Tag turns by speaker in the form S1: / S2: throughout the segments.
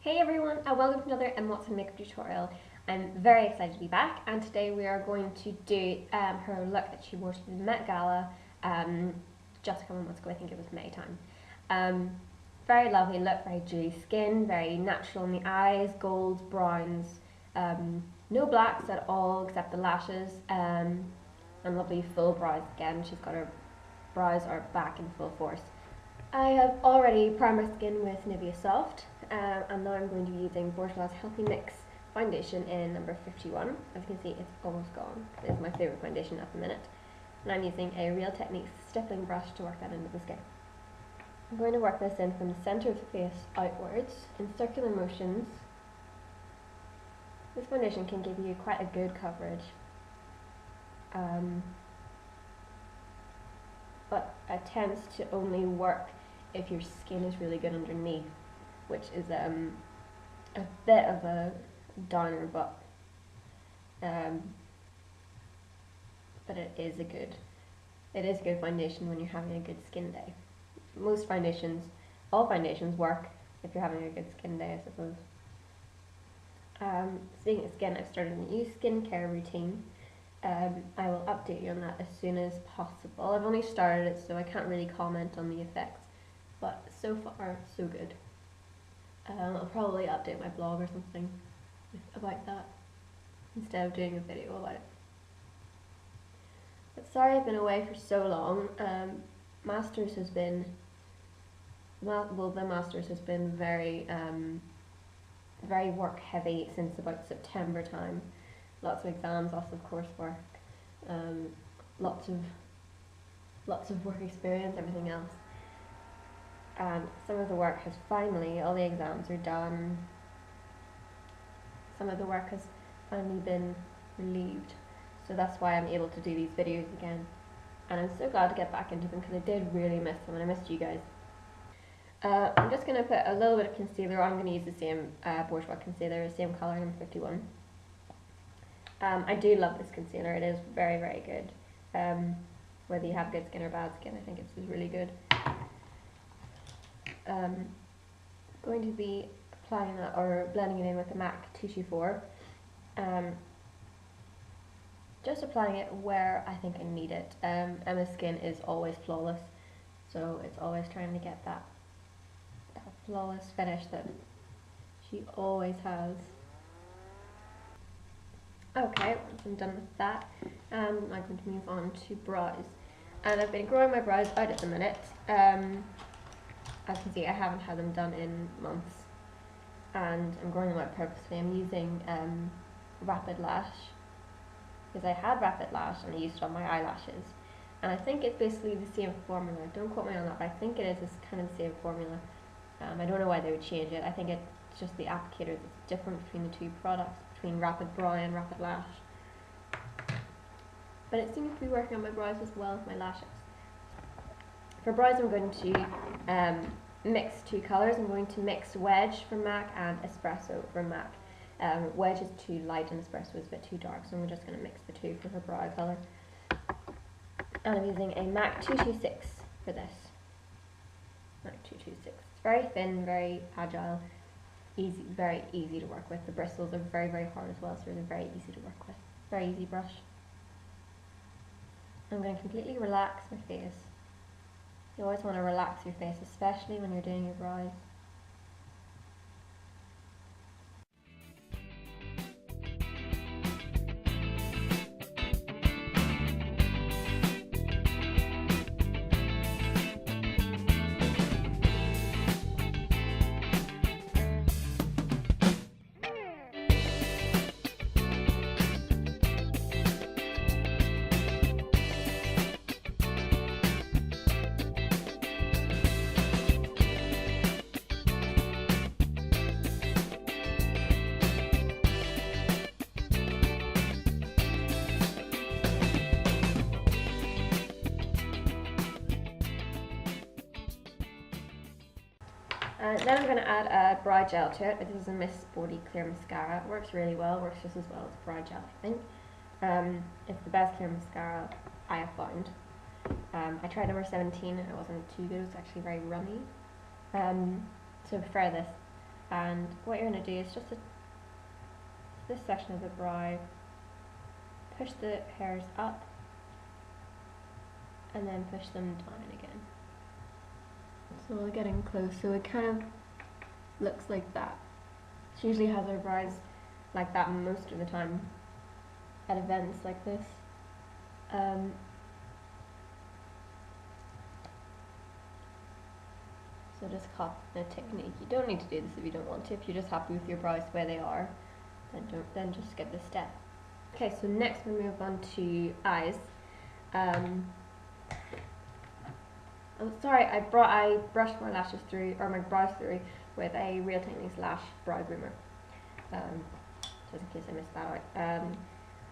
S1: Hey everyone, and welcome to another Emma Watson makeup tutorial. I'm very excited to be back, and today we are going to do her look that she wore to the Met Gala just a couple of months ago. I think it was May time. Very lovely look, very dewy skin, very natural in the eyes, golds, browns, no blacks at all except the lashes, and lovely full brows again. She's got her brows are back in full force. I have already primed my skin with Nivea Soft, and now I'm going to be using Bourjois Healthy Mix foundation in number 51. As you can see, it's almost gone. It's my favourite foundation at the minute. And I'm using a Real Techniques stippling brush to work that into the skin. I'm going to work this in from the centre of the face outwards in circular motions. This foundation can give you quite a good coverage. But it tends to only work if your skin is really good underneath, which is a bit of a downer, but it is a good foundation when you're having a good skin day. All foundations work if you're having a good skin day, I suppose. Speaking of skin, I've started a new skincare routine. I will update you on that as soon as possible. I've only started it, so I can't really comment on the effects, but so far so good. I'll probably update my blog or something about that instead of doing a video about it. But sorry I've been away for so long. The Masters has been very very work heavy since about September time. Lots of exams, lots of coursework, lots of work experience, everything else. And some of the work has finally, all the exams are done. Some of the work has finally been relieved. So that's why I'm able to do these videos again. And I'm so glad to get back into them because I did really miss them and I missed you guys. I'm just going to put a little bit of concealer on. I'm going to use the same Bourjois concealer, same colour, number 51. I do love this concealer. It is very, very good. Whether you have good skin or bad skin, I think it's really good. Going to be applying that or blending it in with the MAC 224. Just applying it where I think I need it. Emma's skin is always flawless, so it's always trying to get that flawless finish that she always has. Okay, once I'm done with that, I'm going to move on to brows. And I've been growing my brows out at the minute. As you can see, I haven't had them done in months. And I'm growing them out purposely. I'm using Rapid Lash, because I had Rapid Lash and I used it on my eyelashes. And I think it's basically the same formula. Don't quote me on that, but I think it is this kind of the same formula. I don't know why they would change it. I think it's just the applicator that's different between the two products, between Rapid Brow and Rapid Lash. But it seems to be working on my brows as well as my lashes. For brows, I'm going to mix two colours. I'm going to mix Wedge from MAC and Espresso from MAC. Wedge is too light and Espresso is a bit too dark, so I'm just going to mix the two for her brow colour. And I'm using a MAC 226 for this. MAC 226. It's very thin, very agile, very easy to work with. The bristles are very, very hard as well, so they're very easy to work with. Very easy brush. I'm going to completely relax my face. You always want to relax your face, especially when you're doing your brows. Then I'm going to add a brow gel to it. This is a Miss Sporty Clear Mascara. It works really well, works just as well as brow gel, I think. It's the best clear mascara I have found. I tried number 17 and it wasn't too good, it was actually very runny. So I prefer this. and what you're going to do is just this section of the brow, push the hairs up and then push them down again. So we're getting close, so it kind of looks like that. She usually has her brows like that most of the time at events like this. So just copy the technique. You don't need to do this if you don't want to. If you're just happy with your brows the way they are, then just skip this step. Okay, so next we move on to eyes. Oh, sorry, I brushed my lashes through, or my brows through, with a Real Techniques lash brow groomer. Just in case I missed that out.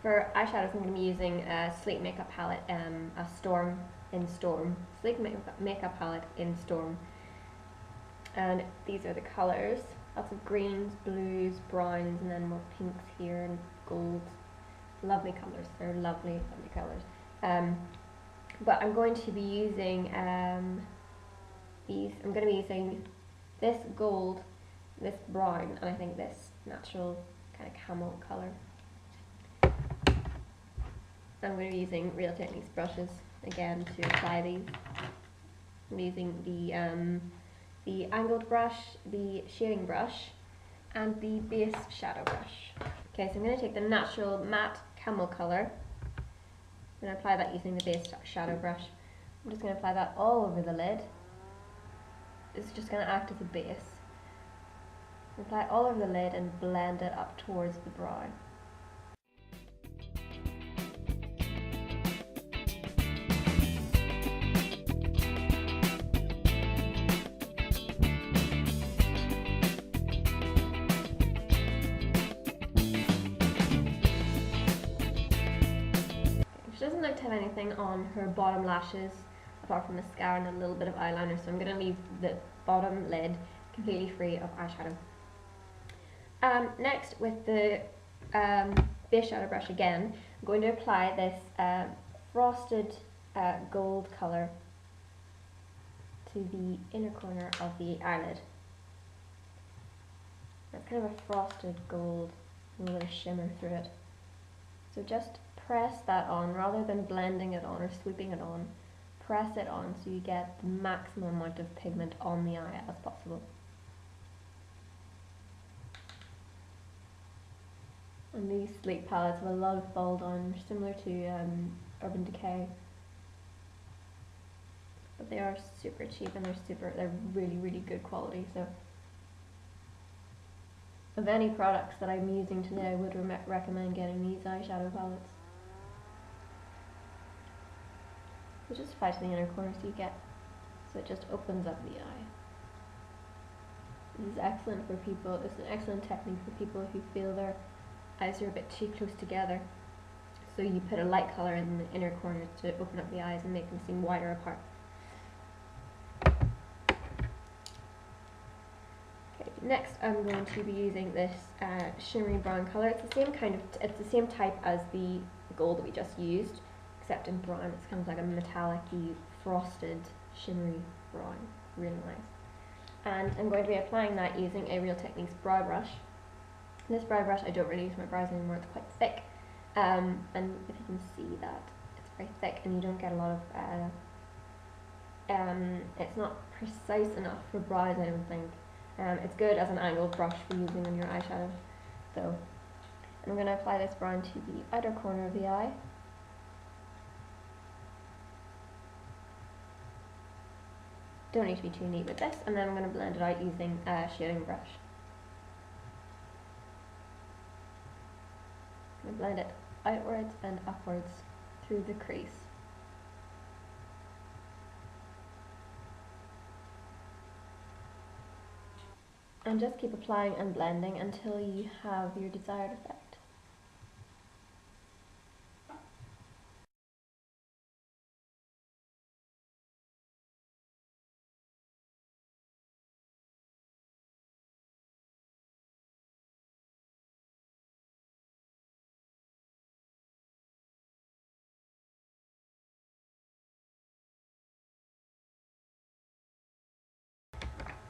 S1: For eyeshadows, I'm going to be using a Sleek makeup palette, a Storm in Storm. Sleek makeup palette in Storm. And these are the colours. Lots of greens, blues, browns, and then more pinks here and golds. Lovely colours. They're lovely, lovely colours. But I'm going to be using these. I'm going to be using this gold, this brown, and I think this natural kind of camel colour. I'm going to be using Real Techniques brushes again to apply these. I'm using the angled brush, the shading brush, and the base shadow brush. Okay, so I'm going to take the natural matte camel colour. I'm going to apply that using the base shadow brush. I'm just going to apply that all over the lid. It's just going to act as a base. Apply it all over the lid and blend it up towards the brow. She doesn't look to have anything on her bottom lashes apart from mascara and a little bit of eyeliner, so I'm going to leave the bottom lid completely free of eyeshadow. Next, with the base shadow brush again, I'm going to apply this frosted gold colour to the inner corner of the eyelid. It's kind of a frosted gold, a little bit of shimmer through it. So just press that on rather than blending it on or sweeping it on. Press it on so you get the maximum amount of pigment on the eye as possible. And these Sleek palettes have a lot of fall down, similar to Urban Decay. But they are super cheap and they're really, really good quality. So of any products that I'm using today, I would recommend getting these eyeshadow palettes. So just apply to the inner corner so it just opens up the eye. This is excellent for people, it's an excellent technique for people who feel their eyes are a bit too close together. So you put a light colour in the inner corner to open up the eyes and make them seem wider apart. Okay, next I'm going to be using this shimmery brown colour. It's the same type as the gold that we just used, except in brown. It's kind of like a metallic-y, frosted, shimmery brown. Really nice. And I'm going to be applying that using a Real Techniques brow brush. This brow brush, I don't really use my brows anymore, it's quite thick. And if you can see that, it's very thick and you don't get a lot of, it's not precise enough for brows, I don't think. It's good as an angled brush for using on your eyeshadow. So, I'm going to apply this brown to the outer corner of the eye. Don't need to be too neat with this, and then I'm going to blend it out using a shading brush. I'm going to blend it outwards and upwards through the crease. And just keep applying and blending until you have your desired effect.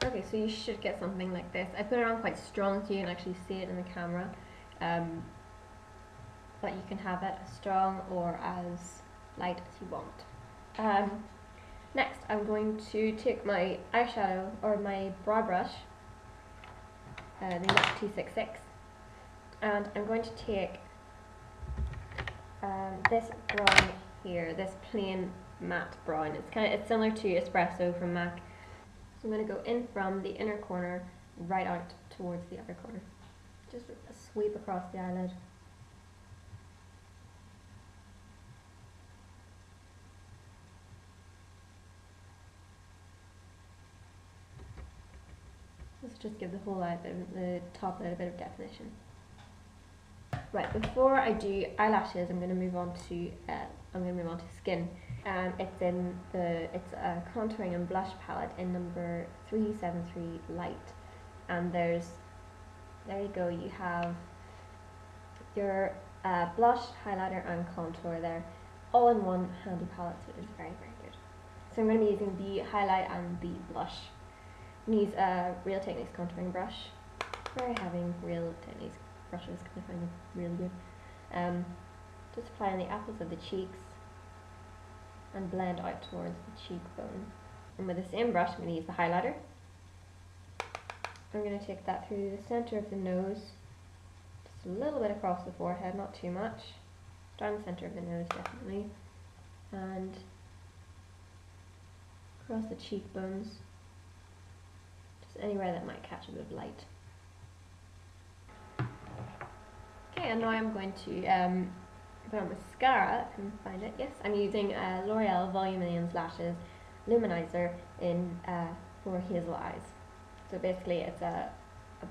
S1: Okay, so you should get something like this. I put it on quite strong so you can actually see it in the camera. But you can have it as strong or as light as you want. Next, I'm going to take my eyeshadow or my brow brush, the NYX 266, and I'm going to take this brown here, this plain matte brown. It's similar to Espresso from MAC. So I'm going to go in from the inner corner right out towards the other corner. Just a sweep across the eyelid. Let's just give the whole eye, the top lid a bit of definition. Right, before I do eyelashes, I'm going to move on to skin. It's a contouring and blush palette in number 373 Light, and there you go. You have your blush, highlighter, and contour there, all in one handy palette. So it is very, very good. So I'm going to be using the highlight and the blush. I'm going to use a Real Techniques contouring brush. Very having Real Techniques brushes because I find them really good. Just apply on the apples of the cheeks and blend out towards the cheekbone. And with the same brush, I'm going to use the highlighter. I'm going to take that through the centre of the nose, just a little bit across the forehead, not too much. Down the centre of the nose, definitely. And across the cheekbones, just anywhere that might catch a bit of light. Okay, and now I'm going to put on mascara, if I can find it. Yes, I'm using L'Oreal Voluminous Lashes Luminizer for hazel eyes. So basically it's a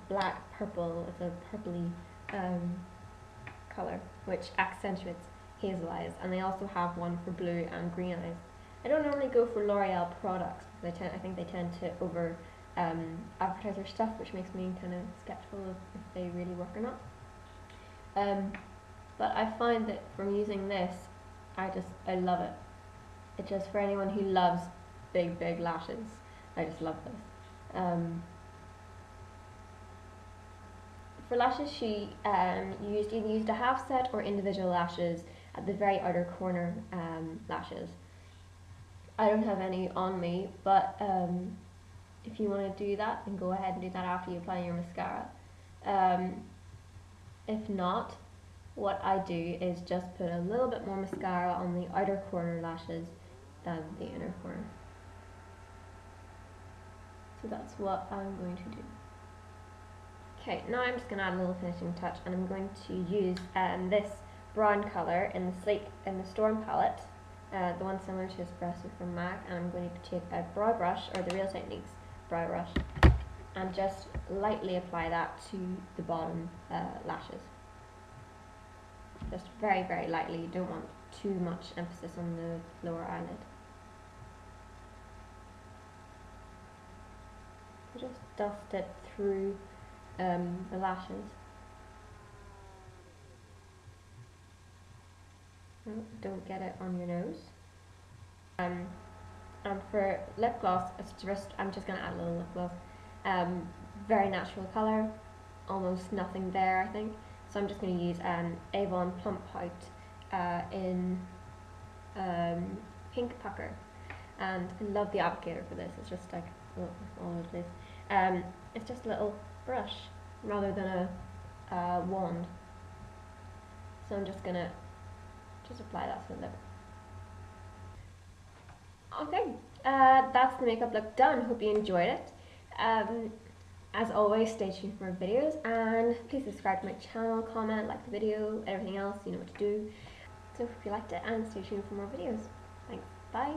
S1: black purple, it's a purpley colour which accentuates hazel eyes, and they also have one for blue and green eyes. I don't normally go for L'Oreal products because I think they tend to over advertise their stuff, which makes me kind of skeptical of if they really work or not. But I find that from using this, I love it. It's just for anyone who loves big lashes. I just love this. For lashes, she used a half set or individual lashes at the very outer corner lashes. I don't have any on me, but if you want to do that, then go ahead and do that after you apply your mascara. If not, what I do is just put a little bit more mascara on the outer corner lashes than the inner corner. So that's what I'm going to do. Okay, now I'm just going to add a little finishing touch, and I'm going to use this brown colour in the Storm palette, the one similar to Espresso from MAC, and I'm going to take a brow brush, or the Real Techniques brow brush, and just lightly apply that to the bottom lashes. Just very lightly. You don't want too much emphasis on the lower eyelid. Just dust it through the lashes. Don't get it on your nose. And for lip gloss, I'm just going to add a little lip gloss. Very natural colour, almost nothing there, I think. So I'm just going to use Avon Plump Pout in Pink Pucker. And I love the applicator for this. It's just like all over the place. It's just a little brush rather than a wand. So I'm just going to apply that to the lip. Okay, that's the makeup look done. Hope you enjoyed it. As always, stay tuned for more videos, and please subscribe to my channel, comment, like the video, everything else, you know what to do. So hope you liked it, and stay tuned for more videos. Thanks, bye.